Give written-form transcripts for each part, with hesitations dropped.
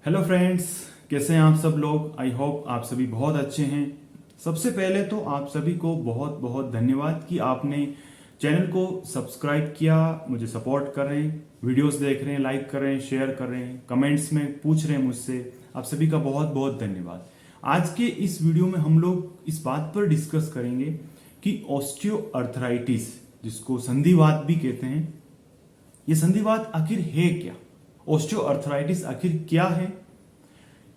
Hello friends, कैसे हैं आप सब लोग। आई होप आप सभी बहुत अच्छे हैं। सबसे पहले तो आप सभी को बहुत बहुत धन्यवाद कि आपने चैनल को सब्सक्राइब किया, मुझे सपोर्ट कर रहे हैं, वीडियोस देख रहे हैं, लाइक कर रहे हैं, शेयर कर रहे हैं, कमेंट्स में पूछ रहे हैं मुझसे। आप सभी का बहुत बहुत धन्यवाद। आज के इस वीडियो में हम लोग इस बात पर डिस्कस करेंगे कि ऑस्टियोआर्थराइटिस, जिसको संधिवात भी कहते हैं, ये संधिवात आखिर है क्या, ऑस्टियोआर्थराइटिस आखिर क्या है,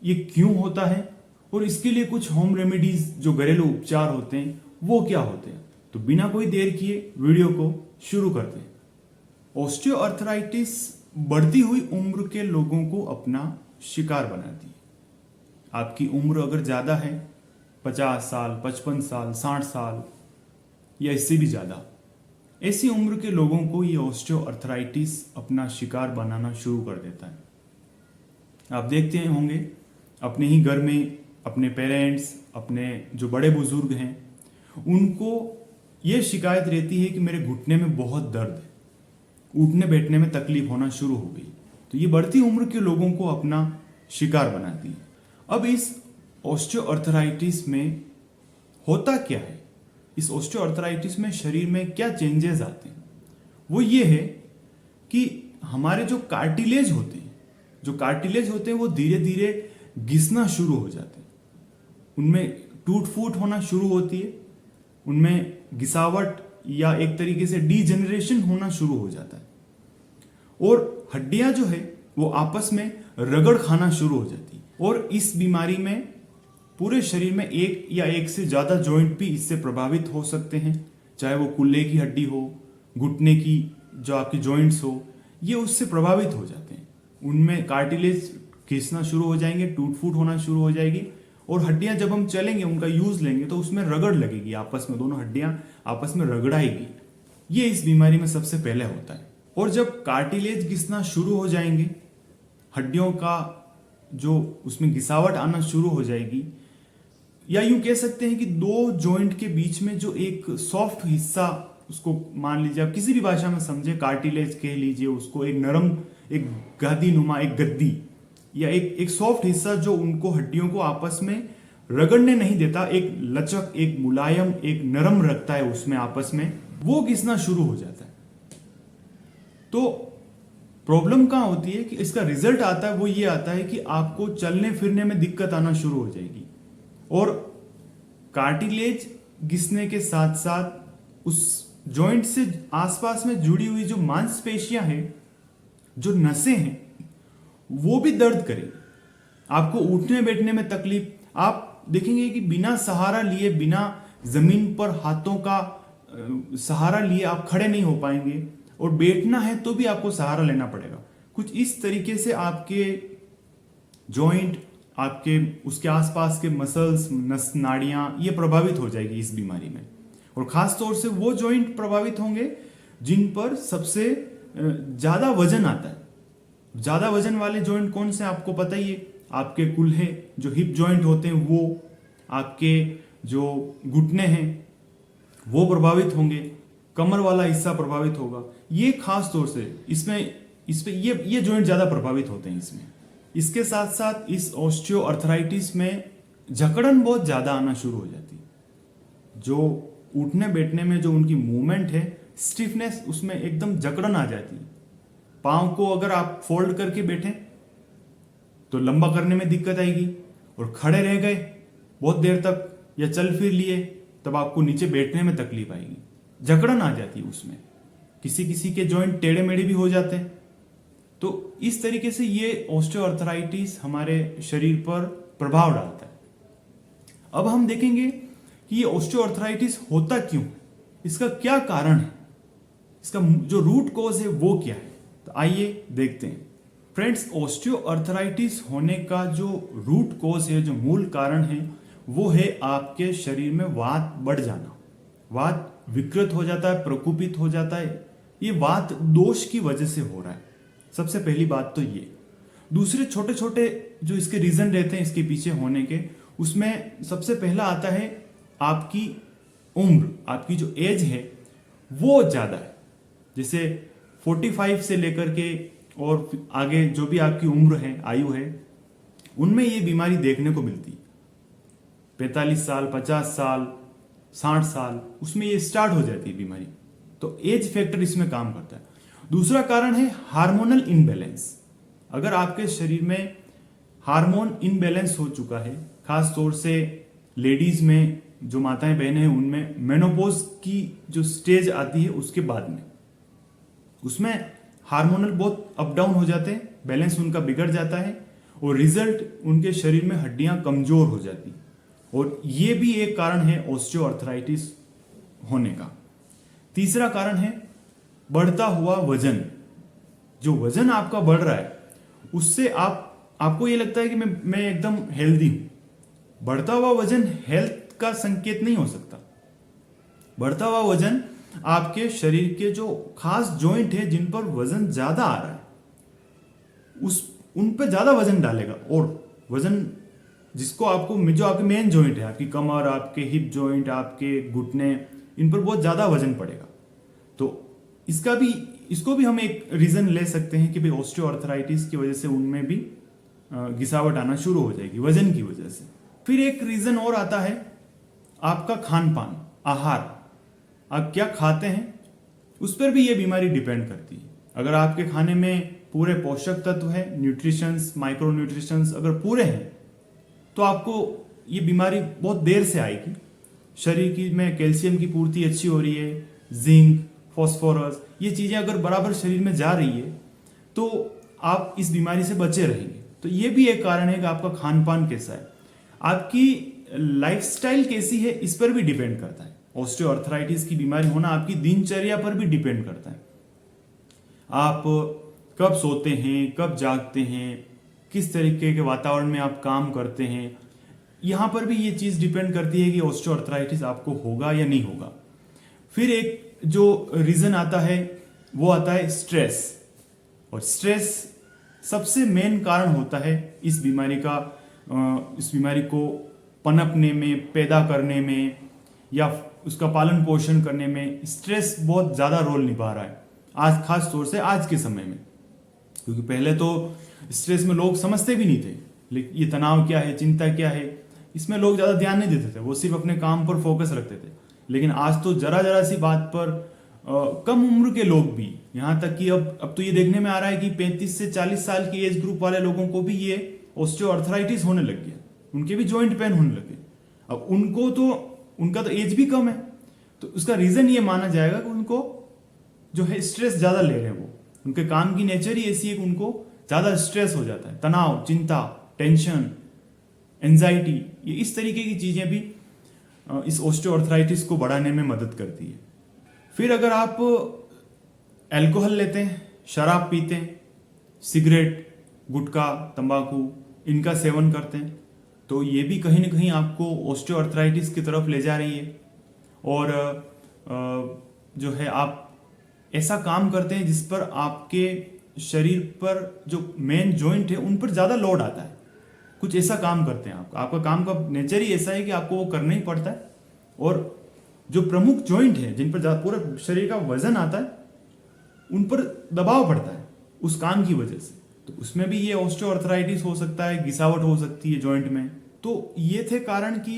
ये क्यों होता है और इसके लिए कुछ होम रेमेडीज जो घरेलू उपचार होते हैं वो क्या होते हैं। तो बिना कोई देर किए वीडियो को शुरू करते हैं। ऑस्टियोआर्थराइटिस बढ़ती हुई उम्र के लोगों को अपना शिकार बनाती है। आपकी उम्र अगर ज्यादा है, 50 साल, 55 साल, 60 साल या इससे भी ज्यादा, ऐसी उम्र के लोगों को ये ऑस्टियोआर्थराइटिस अपना शिकार बनाना शुरू कर देता है। आप देखते हैं होंगे अपने ही घर में, अपने पेरेंट्स, अपने जो बड़े बुजुर्ग हैं, उनको ये शिकायत रहती है कि मेरे घुटने में बहुत दर्द है, उठने बैठने में तकलीफ होना शुरू हो गई। तो ये बढ़ती उम्र के लोगों को अपना शिकार बनाती है। अब इस ऑस्टियोआर्थराइटिस में होता क्या है, इस ऑस्टियोआर्थराइटिस में शरीर में क्या चेंजेस आते हैं, वो ये है कि हमारे जो कार्टिलेज होते हैं वो धीरे धीरे घिसना शुरू हो जाते हैं, उनमें टूट फूट होना शुरू होती है, उनमें घिसावट या एक तरीके से डीजेनरेशन होना शुरू हो जाता है और हड्डियां जो है वो आपस में रगड़ खाना शुरू हो जाती है। और इस बीमारी में पूरे शरीर में एक या एक से ज्यादा जॉइंट भी इससे प्रभावित हो सकते हैं, चाहे वो कुल्ले की हड्डी हो, घुटने की जो आपकी जॉइंट्स हो, ये उससे प्रभावित हो जाते हैं। उनमें कार्टिलेज खींचना शुरू हो जाएंगे, टूट फूट होना शुरू हो जाएगी और हड्डियां जब हम चलेंगे, उनका यूज लेंगे तो उसमें रगड़ लगेगी, आपस में दोनों हड्डियां आपस में रगड़ाएगी। ये इस बीमारी में सबसे पहले होता है। और जब कार्टिलेज घिसना शुरू हो जाएंगे, हड्डियों का जो उसमें घिसावट आना शुरू हो जाएगी, या यूं कह सकते हैं कि दो जॉइंट के बीच में जो एक सॉफ्ट हिस्सा, उसको मान लीजिए आप किसी भी भाषा में समझे, कार्टिलेज कह लीजिए उसको, एक नरम, एक गादी नुमा, एक गद्दी या एक सॉफ्ट हिस्सा जो उनको हड्डियों को आपस में रगड़ने नहीं देता, एक लचक, एक मुलायम, एक नरम रखता है उसमें आपस में, वो घिसना शुरू हो जाता है। तो प्रॉब्लम कहां होती है कि इसका रिजल्ट आता है, वो ये आता है कि आपको चलने फिरने में दिक्कत आना शुरू हो जाएगी और कार्टिलेज घिसने के साथ साथ उस जॉइंट से आसपास में जुड़ी हुई जो मांसपेशियां हैं, जो नसें हैं, वो भी दर्द करेगी। आपको उठने बैठने में तकलीफ, आप देखेंगे कि बिना सहारा लिए, बिना जमीन पर हाथों का सहारा लिए आप खड़े नहीं हो पाएंगे और बैठना है तो भी आपको सहारा लेना पड़ेगा। कुछ इस तरीके से आपके जॉइंट, आपके उसके आसपास के मसल्स, नस, नाड़ियां, ये प्रभावित हो जाएगी इस बीमारी में। और खास तौर से वो जॉइंट प्रभावित होंगे जिन पर सबसे ज्यादा वजन आता है। ज्यादा वजन वाले जॉइंट कौन से आपको पता ही है, आपके कुल्हे जो हिप जॉइंट होते हैं वो, आपके जो घुटने हैं वो प्रभावित होंगे, कमर वाला हिस्सा प्रभावित होगा। ये खास तौर से इसमें ये जॉइंट ज्यादा प्रभावित होते हैं इसमें। इसके साथ साथ इस ऑस्टियोआर्थराइटिस में जकड़न बहुत ज्यादा आना शुरू हो जाती है। जो उठने बैठने में जो उनकी मूवमेंट है, स्टिफनेस, उसमें एकदम जकड़न आ जाती है। पांव को अगर आप फोल्ड करके बैठे तो लंबा करने में दिक्कत आएगी, और खड़े रह गए बहुत देर तक या चल फिर लिए तब आपको नीचे बैठने में तकलीफ आएगी, जकड़न आ जाती है उसमें। किसी किसी के जॉइंट टेढ़े मेढ़े भी हो जाते हैं। तो इस तरीके से ये ऑस्टियोआर्थराइटिस हमारे शरीर पर प्रभाव डालता है। अब हम देखेंगे कि ये ऑस्टियोआर्थराइटिस होता क्यों है, इसका क्या कारण है, इसका जो रूट कॉज है वो क्या है। तो आइए देखते हैं। फ्रेंड्स, ऑस्टियोआर्थराइटिस होने का जो रूट कॉज है, जो मूल कारण है, वो है आपके शरीर में वात बढ़ जाना। वात विकृत हो जाता है, प्रकोपित हो जाता है। ये वात दोष की वजह से हो रहा है। सबसे पहली बात तो ये। दूसरे छोटे छोटे जो इसके रीजन रहते हैं इसके पीछे होने के, उसमें सबसे पहला आता है आपकी उम्र, आपकी जो एज है वो ज्यादा है। जैसे 45 से लेकर के और आगे जो भी आपकी उम्र है, आयु है, उनमें ये बीमारी देखने को मिलती है। 45 साल, 50 साल, 60 साल, उसमें ये स्टार्ट हो जाती है बीमारी। तो एज फैक्टर इसमें काम करता है। दूसरा कारण है हार्मोनल इनबैलेंस। अगर आपके शरीर में हार्मोन इनबैलेंस हो चुका है, खास तौर से लेडीज में, जो माताएं बहनें हैं उनमें मेनोपॉज की जो स्टेज आती है उसके बाद में, उसमें हार्मोनल बहुत अप डाउन हो जाते हैं, बैलेंस उनका बिगड़ जाता है और रिजल्ट उनके शरीर में हड्डियां कमजोर हो जाती हैं। और ये भी एक कारण है ऑस्टियोआर्थराइटिस होने का। तीसरा कारण है बढ़ता हुआ वजन। जो वजन आपका बढ़ रहा है उससे आपको ये लगता है कि मैं एकदम हेल्दी हूं। बढ़ता हुआ वजन हेल्थ का संकेत नहीं हो सकता। बढ़ता हुआ वजन आपके शरीर के जो खास जॉइंट है जिन पर वजन ज्यादा आ रहा है उन पर ज्यादा वजन डालेगा। और वजन जिसको जो आपके मेन जॉइंट है, आपकी कमर, आपके हिप जॉइंट, आपके घुटने, इन पर बहुत ज्यादा वजन पड़ेगा। तो इसको भी हम एक रीजन ले सकते हैं कि भाई ऑस्टियोआर्थराइटिस की वजह से उनमें भी घिसावट आना शुरू हो जाएगी वजन की वजह से। फिर एक रीजन और आता है आपका खान पान, आहार। आप क्या खाते हैं उस पर भी ये बीमारी डिपेंड करती है। अगर आपके खाने में पूरे पोषक तत्व है, न्यूट्रिशंस, माइक्रो न्यूट्रिशंस अगर पूरे हैं तो आपको ये बीमारी बहुत देर से आएगी। शरीर की में कैल्शियम की पूर्ति अच्छी हो रही है, जिंक, फॉस्फोरस, ये चीजें अगर बराबर शरीर में जा रही है तो आप इस बीमारी से बचे रहेंगे। तो ये भी एक कारण है कि आपका खान पान कैसा है, आपकी लाइफस्टाइल कैसी है, इस पर भी डिपेंड करता है। ऑस्टियोआर्थराइटिस की बीमारी होना आपकी दिनचर्या पर भी डिपेंड करता है। आप कब सोते हैं, कब जागते हैं, किस तरीके के वातावरण में आप काम करते हैं, यहां पर भी ये चीज डिपेंड करती है कि ऑस्टियोआर्थराइटिस आपको होगा या नहीं होगा। फिर एक जो रीजन आता है वो आता है स्ट्रेस। और स्ट्रेस सबसे मेन कारण होता है इस बीमारी को पनपने में, पैदा करने में या उसका पालन पोषण करने में स्ट्रेस बहुत ज्यादा रोल निभा रहा है आज, खास तौर से आज के समय में। क्योंकि पहले तो स्ट्रेस में लोग समझते भी नहीं थे, लेकिन ये तनाव क्या है, चिंता क्या है, इसमें लोग ज्यादा ध्यान नहीं देते थे, वो सिर्फ अपने काम पर फोकस रखते थे। लेकिन आज तो जरा जरा सी बात पर कम उम्र के लोग भी, यहां तक कि अब तो ये देखने में आ रहा है कि 35 से 40 साल की एज ग्रुप वाले लोगों को भी ये ऑस्टियोआर्थराइटिस होने लग गया, उनके भी जॉइंट पेन होने लगे। अब उनका तो एज भी कम है, तो उसका रीजन ये माना जाएगा कि उनको जो है स्ट्रेस ज्यादा ले रहे हैं। वो उनके काम की नेचर ही ऐसी है कि उनको ज्यादा स्ट्रेस हो जाता है, तनाव, चिंता, टेंशन, एंजाइटी, ये इस तरीके की चीजें भी इस ऑस्टियोआर्थराइटिस को बढ़ाने में मदद करती है। फिर अगर आप अल्कोहल लेते हैं, शराब पीते हैं, सिगरेट, गुटखा, तंबाकू, इनका सेवन करते हैं, तो ये भी कहीं ना कहीं आपको ऑस्टियोआर्थराइटिस की तरफ ले जा रही है। और जो है आप ऐसा काम करते हैं जिस पर आपके शरीर पर जो मेन जॉइंट है उन पर ज्यादा लोड आता है, कुछ ऐसा काम करते हैं आपका काम का नेचर ही ऐसा है कि आपको वो करना ही पड़ता है। और जो प्रमुख जॉइंट है जिन पर पूरे शरीर का वजन आता है उन पर दबाव पड़ता है उस काम की वजह से, तो उसमें भी ये ऑस्टियोआर्थराइटिस हो सकता है, घिसावट हो सकती है जॉइंट में। तो ये थे कारण कि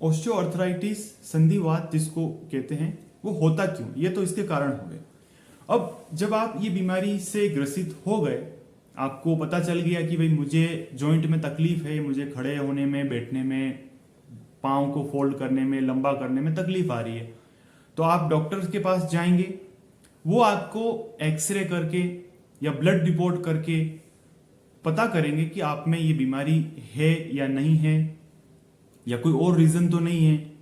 ऑस्टियोआर्थराइटिस, संधिवात जिसको कहते हैं, वो होता क्यों, ये तो इसके कारण हो गए। अब जब आप ये बीमारी से ग्रसित हो गए, आपको पता चल गया कि भाई मुझे जॉइंट में तकलीफ है, मुझे खड़े होने में, बैठने में, पाँव को फोल्ड करने में, लंबा करने में तकलीफ आ रही है, तो आप डॉक्टर के पास जाएंगे। वो आपको एक्सरे करके या ब्लड रिपोर्ट करके पता करेंगे कि आप में ये बीमारी है या नहीं है, या कोई और रीजन तो नहीं है,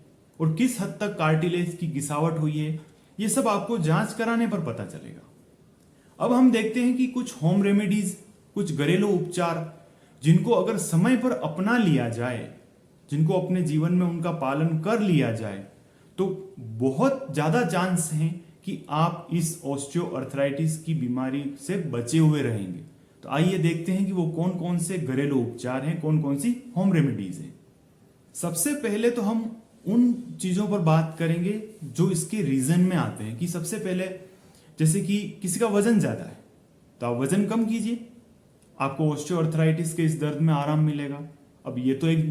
और किस हद तक कार्टिलेज की घिसावट हुई है, ये सब आपको जांच कराने पर पता चलेगा। अब हम देखते हैं कि कुछ होम रेमेडीज, कुछ घरेलू उपचार जिनको अगर समय पर अपना लिया जाए, जिनको अपने जीवन में उनका पालन कर लिया जाए, तो बहुत ज्यादा चांस हैं कि आप इस ऑस्टियोआर्थराइटिस की बीमारी से बचे हुए रहेंगे। तो आइए देखते हैं कि वो कौन कौन से घरेलू उपचार हैं, कौन कौन सी होम रेमेडीज हैं। सबसे पहले तो हम उन चीजों पर बात करेंगे जो इसके रीजन में आते हैं। कि सबसे पहले जैसे कि किसी का वजन ज्यादा है तो आप वजन कम कीजिए, आपको ऑस्टियोआर्थराइटिस के इस दर्द में आराम मिलेगा। अब ये तो एक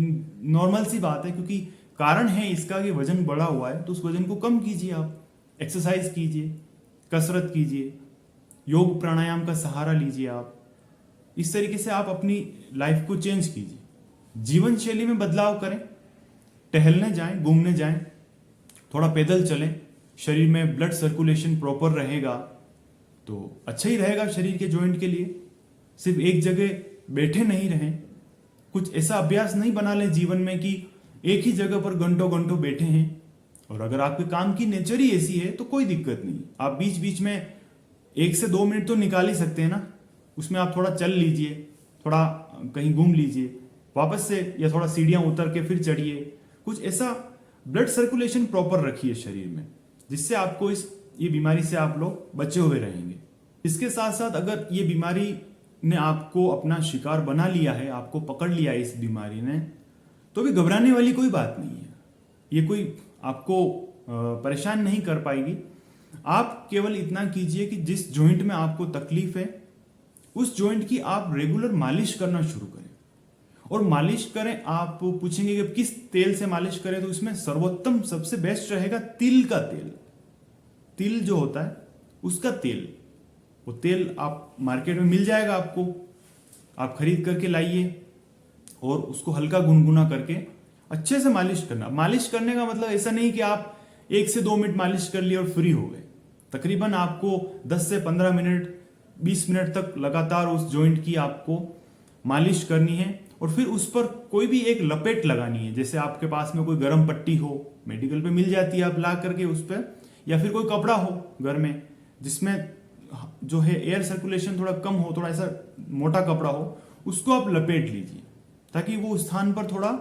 नॉर्मल सी बात है, क्योंकि कारण है इसका कि वजन बढ़ा हुआ है, तो उस वजन को कम कीजिए, आप एक्सरसाइज कीजिए, कसरत कीजिए, योग प्राणायाम का सहारा लीजिए। आप इस तरीके से आप अपनी लाइफ को चेंज कीजिए, जीवन शैली में बदलाव करें, टहलने जाएं, घूमने जाएं, थोड़ा पैदल चलें, शरीर में ब्लड सर्कुलेशन प्रॉपर रहेगा तो अच्छा ही रहेगा शरीर के जॉइंट के लिए। सिर्फ एक जगह बैठे नहीं रहें, कुछ ऐसा अभ्यास नहीं बना लें जीवन में कि एक ही जगह पर घंटों घंटों बैठे हैं। और अगर आपके काम की नेचर ही ऐसी है तो कोई दिक्कत नहीं, आप बीच बीच में 1 से 2 मिनट तो निकाल ही सकते हैं ना, उसमें आप थोड़ा चल लीजिए, थोड़ा कहीं घूम लीजिए वापस से, या थोड़ा सीढ़ियां उतर के फिर चढ़िए। कुछ ऐसा ब्लड सर्कुलेशन प्रॉपर रखिए शरीर में, जिससे आपको ये बीमारी से आप लोग बचे हुए रहेंगे। इसके साथ साथ अगर ये बीमारी ने आपको अपना शिकार बना लिया है, आपको पकड़ लिया है इस बीमारी ने, तो भी घबराने वाली कोई बात नहीं है। ये कोई आपको परेशान नहीं कर पाएगी। आप केवल इतना कीजिए कि जिस जॉइंट में आपको तकलीफ है उस जॉइंट की आप रेगुलर मालिश करना शुरू करें। और मालिश करें, आप पूछेंगे कि किस तेल से मालिश करें, तो इसमें सर्वोत्तम सबसे बेस्ट रहेगा तिल का तेल। तिल जो होता है उसका तेल, वो तेल आप मार्केट में मिल जाएगा आपको, आप खरीद करके लाइए और उसको हल्का गुनगुना करके अच्छे से मालिश करना। मालिश करने का मतलब ऐसा नहीं कि आप 1 से 2 मिनट मालिश कर लिए और फ्री हो गए। तकरीबन आपको 10 से 15 मिनट 20 मिनट तक लगातार उस जॉइंट की आपको मालिश करनी है। और फिर उस पर कोई भी एक लपेट लगानी है, जैसे आपके पास में कोई गर्म पट्टी हो, मेडिकल पे मिल जाती है, आप ला करके उस पर, या फिर कोई कपड़ा हो घर में जिसमें जो है एयर सर्कुलेशन थोड़ा कम हो, थोड़ा ऐसा मोटा कपड़ा हो, उसको आप लपेट लीजिए ताकि वो स्थान पर थोड़ा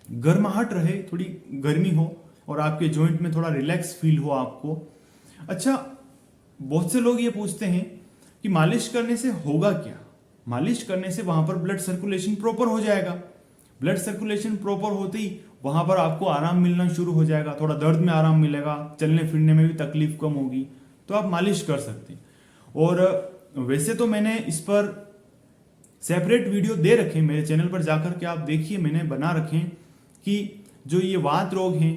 गर्माहट रहे, थोड़ी गर्मी हो और आपके जॉइंट में थोड़ा रिलैक्स फील हो आपको। अच्छा, बहुत से लोग ये पूछते हैं कि मालिश करने से होगा क्या। मालिश करने से वहां पर ब्लड सर्कुलेशन प्रॉपर हो जाएगा। ब्लड सर्कुलेशन प्रॉपर होते ही वहां पर आपको आराम मिलना शुरू हो जाएगा, थोड़ा दर्द में आराम मिलेगा, चलने फिरने में भी तकलीफ कम होगी, तो आप मालिश कर सकते हैं। और वैसे तो मैंने इस पर सेपरेट वीडियो दे रखे, मेरे चैनल पर जाकर के आप देखिए, मैंने बना रखे कि जो ये वात रोग हैं,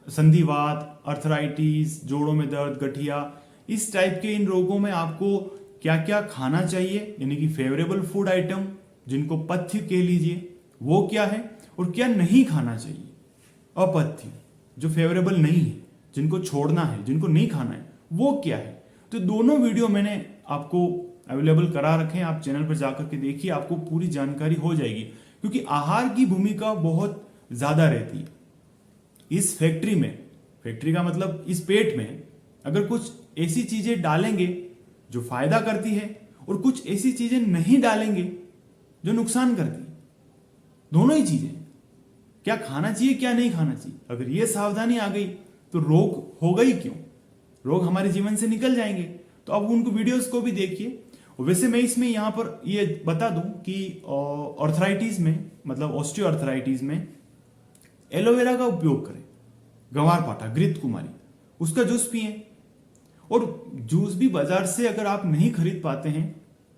संधिवात, अर्थराइटिस, जोड़ों में दर्द, गठिया, इस टाइप के इन रोगों में आपको क्या क्या खाना चाहिए, यानी कि फेवरेबल फूड आइटम जिनको पथ्य कह लीजिए, वो क्या है, और क्या नहीं खाना चाहिए, अपथ्य जो फेवरेबल नहीं है, जिनको छोड़ना है, जिनको नहीं खाना है, वो क्या है। तो दोनों वीडियो मैंने आपको अवेलेबल करा रखे हैं, आप चैनल पर जाकर के देखिए, आपको पूरी जानकारी हो जाएगी। क्योंकि आहार की भूमिका बहुत ज्यादा रहती है इस फैक्ट्री में। फैक्ट्री का मतलब इस पेट में अगर कुछ ऐसी चीजें डालेंगे जो फायदा करती है और कुछ ऐसी चीजें नहीं डालेंगे जो नुकसान करती है, दोनों ही चीजें, क्या खाना चाहिए क्या नहीं खाना चाहिए, अगर ये सावधानी आ गई तो रोग होगा ही क्यों, रोग हमारे जीवन से निकल जाएंगे। तो अब उनको वीडियोस को भी देखिए। वैसे मैं इसमें यहां पर ये बता दूं कि ऑर्थराइटिस में, मतलब ऑस्टियोआर्थराइटिस में एलोवेरा का उपयोग करें, गंवार पाठा, घृत कुमारी, उसका जूस पिए। और जूस भी बाजार से अगर आप नहीं खरीद पाते हैं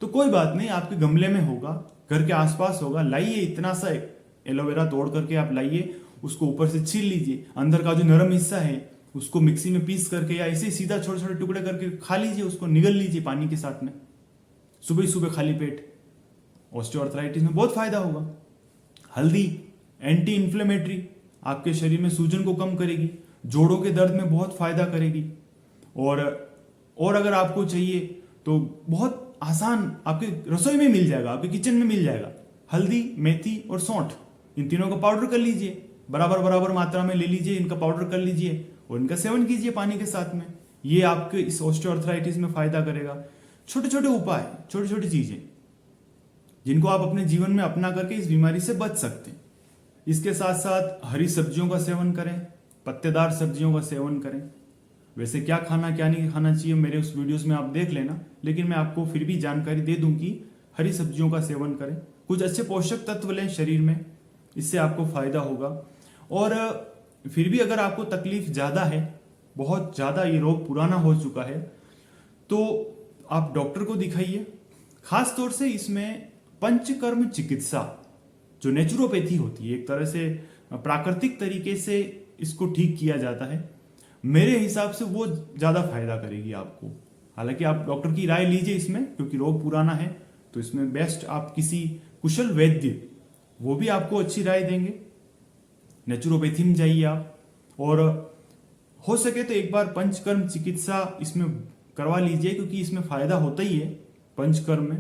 तो कोई बात नहीं, आपके गमले में होगा, घर के आसपास होगा, लाइए, इतना सा एलोवेरा तोड़ करके आप लाइए, उसको ऊपर से छील लीजिए, अंदर का जो नरम हिस्सा है उसको मिक्सी में पीस करके या ऐसे सीधा छोटे छोटे टुकड़े करके खा लीजिए, उसको निगल लीजिए पानी के साथ में, सुबह सुबह खाली पेट। ऑस्टियोआर्थराइटिस में बहुत फायदा होगा। हल्दी एंटी इंफ्लेमेटरी, आपके शरीर में सूजन को कम करेगी, जोड़ों के दर्द में बहुत फायदा करेगी। और अगर आपको चाहिए तो बहुत आसान आपके रसोई में मिल जाएगा, आपके किचन में मिल जाएगा। हल्दी, मेथी और सौंठ, इन तीनों का पाउडर कर लीजिए, बराबर बराबर मात्रा में ले लीजिए, इनका पाउडर कर लीजिए और इनका सेवन कीजिए पानी के साथ में। ये आपके इस ऑस्टियोआर्थराइटिस में फायदा करेगा। छोटे छोटे उपाय, छोटी छोटी चीजें जिनको आप अपने जीवन में अपना करके इस बीमारी से बच सकते हैं। इसके साथ साथ हरी सब्जियों का सेवन करें, पत्तेदार सब्जियों का सेवन करें। वैसे क्या खाना क्या नहीं खाना चाहिए मेरे उस वीडियोस में आप देख लेना, लेकिन मैं आपको फिर भी जानकारी दे दूं कि हरी सब्जियों का सेवन करें, कुछ अच्छे पोषक तत्व लें शरीर में, इससे आपको फायदा होगा। और फिर भी अगर आपको तकलीफ ज्यादा है, बहुत ज्यादा ये रोग पुराना हो चुका है, तो आप डॉक्टर को दिखाइए, खास तौर से इसमें पंचकर्म चिकित्सा जो नेचुरोपैथी होती है, एक तरह से प्राकृतिक तरीके से इसको ठीक किया जाता है, मेरे हिसाब से वो ज्यादा फायदा करेगी आपको। हालांकि आप डॉक्टर की राय लीजिए इसमें, क्योंकि रोग पुराना है, तो इसमें बेस्ट आप किसी कुशल वैद्य, वो भी आपको अच्छी राय देंगे। नेचुरोपैथी में जाइए आप, और हो सके तो एक बार पंचकर्म चिकित्सा इसमें करवा लीजिए, क्योंकि इसमें फायदा होता ही है पंचकर्म में।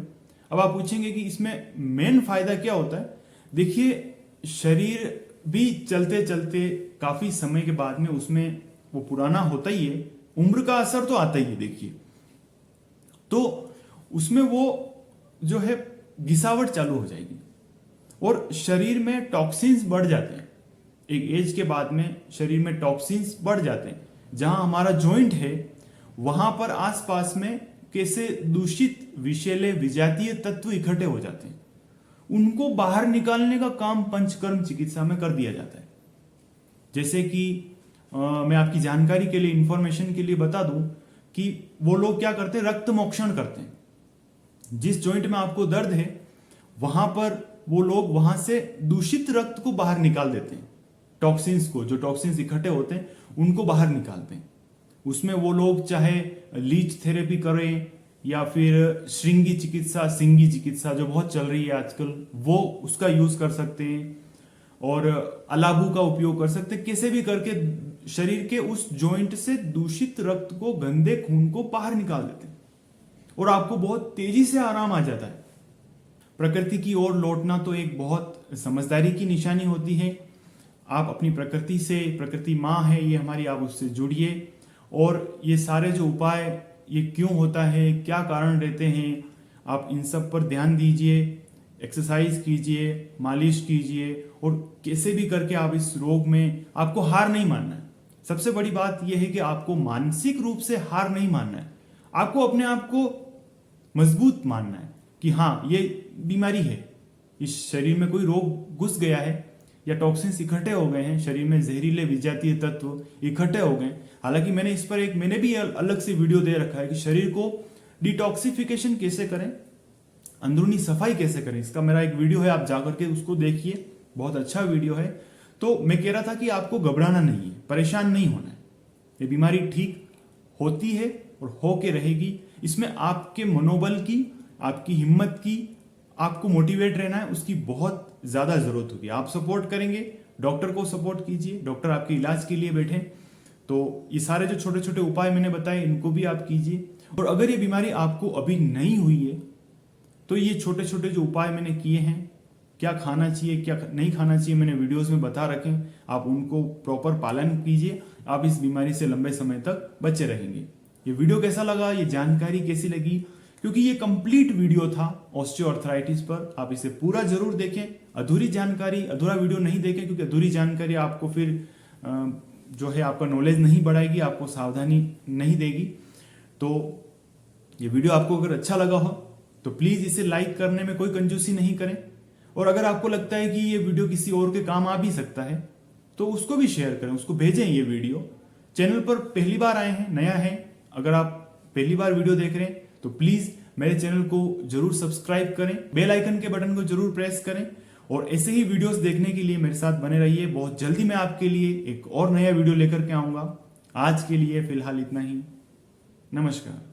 अब आप पूछेंगे कि इसमें मेन फायदा क्या होता है। देखिए, शरीर भी चलते चलते काफी समय के बाद में उसमें वो पुराना होता ही है, उम्र का असर तो आता ही है। देखिए, तो उसमें वो जो है घिसावट चालू हो जाएगी और शरीर में टॉक्सिन्स बढ़ जाते हैं। एक एज के बाद में शरीर में टॉक्सिन्स बढ़ जाते हैं। जहां हमारा जॉइंट है वहां पर आसपास में कैसे दूषित विषैले विजातीय तत्व इकट्ठे हो जाते हैं, उनको बाहर निकालने का काम पंचकर्म चिकित्सा में कर दिया जाता है। जैसे कि मैं आपकी जानकारी के लिए, इंफॉर्मेशन के लिए बता दूं कि वो लोग क्या करते हैं, रक्त मोक्षण करते हैं। जिस जॉइंट में आपको दर्द है वहां पर वो लोग वहां से दूषित रक्त को बाहर निकाल देते हैं, टॉक्सिन्स को, जो टॉक्सिन्स इकट्ठे होते हैं उनको बाहर निकालते हैं। उसमें वो लोग चाहे लीच थेरेपी करें या फिर श्रृंगी चिकित्सा, सिंगी चिकित्सा जो बहुत चल रही है आजकल, वो उसका यूज कर सकते हैं, और अलाबू का उपयोग कर सकते हैं। कैसे भी करके शरीर के उस जॉइंट से दूषित रक्त को, गंदे खून को बाहर निकाल देते हैं और आपको बहुत तेजी से आराम आ जाता है। प्रकृति की ओर लौटना तो एक बहुत समझदारी की निशानी होती है। आप अपनी प्रकृति से, प्रकृति माँ है ये हमारी, आप उससे जुड़िए, और ये सारे जो उपाय, ये क्यों होता है, क्या कारण रहते हैं, आप इन सब पर ध्यान दीजिए, एक्सरसाइज कीजिए, मालिश कीजिए, और कैसे भी करके आप इस रोग में, आपको हार नहीं मानना है। सबसे बड़ी बात यह है कि आपको मानसिक रूप से हार नहीं मानना है, आपको अपने आप को मजबूत मानना है कि हाँ, ये बीमारी है, इस शरीर में कोई रोग घुस गया है या टॉक्सिन्स इकट्ठे हो गए हैं, शरीर में जहरीले विजातीय तत्व इकट्ठे हो गए। हालांकि मैंने इस पर मैंने भी अलग से वीडियो दे रखा है कि शरीर को डिटॉक्सिफिकेशन कैसे करें, अंदरूनी सफाई कैसे करें, इसका मेरा एक वीडियो है, आप जाकर के उसको देखिए, बहुत अच्छा वीडियो है। तो मैं कह रहा था कि आपको घबराना नहीं है, परेशान नहीं होना है। ये बीमारी ठीक होती है और होके रहेगी। इसमें आपके मनोबल की, आपकी हिम्मत की, आपको मोटिवेट रहना है, उसकी बहुत ज्यादा जरूरत होगी। आप सपोर्ट करेंगे, डॉक्टर को सपोर्ट कीजिए, डॉक्टर आपके इलाज के लिए बैठे। तो ये सारे जो छोटे छोटे उपाय मैंने बताए, इनको भी आप कीजिए। और अगर ये बीमारी आपको अभी नहीं हुई है तो ये छोटे छोटे जो उपाय मैंने किए हैं, क्या खाना चाहिए, क्या नहीं खाना चाहिए, मैंने वीडियोस में बता रखे, आप उनको प्रॉपर पालन कीजिए, आप इस बीमारी से लंबे समय तक बचे रहेंगे। ये वीडियो कैसा लगा, ये जानकारी कैसी लगी, क्योंकि ये कंप्लीट वीडियो था ऑस्टियोआर्थराइटिस पर, आप इसे पूरा जरूर देखें। अधूरी जानकारी, अधूरा वीडियो नहीं देखें, क्योंकि अधूरी जानकारी आपको फिर जो है आपका नॉलेज नहीं बढ़ाएगी, आपको सावधानी नहीं देगी। तो ये वीडियो आपको अगर अच्छा लगा हो तो प्लीज इसे लाइक करने में कोई कंजूसी नहीं करें, और अगर आपको लगता है कि ये वीडियो किसी और के काम आ भी सकता है तो उसको भी शेयर करें, उसको भेजें ये वीडियो। चैनल पर पहली बार आए हैं, नया है, अगर आप पहली बार वीडियो देख रहे हैं तो प्लीज मेरे चैनल को जरूर सब्सक्राइब करें, बेल आइकन के बटन को जरूर प्रेस करें, और ऐसे ही वीडियोस देखने के लिए मेरे साथ बने रहिए। बहुत जल्दी मैं आपके लिए एक और नया वीडियो लेकर के आऊंगा। आज के लिए फिलहाल इतना ही। नमस्कार।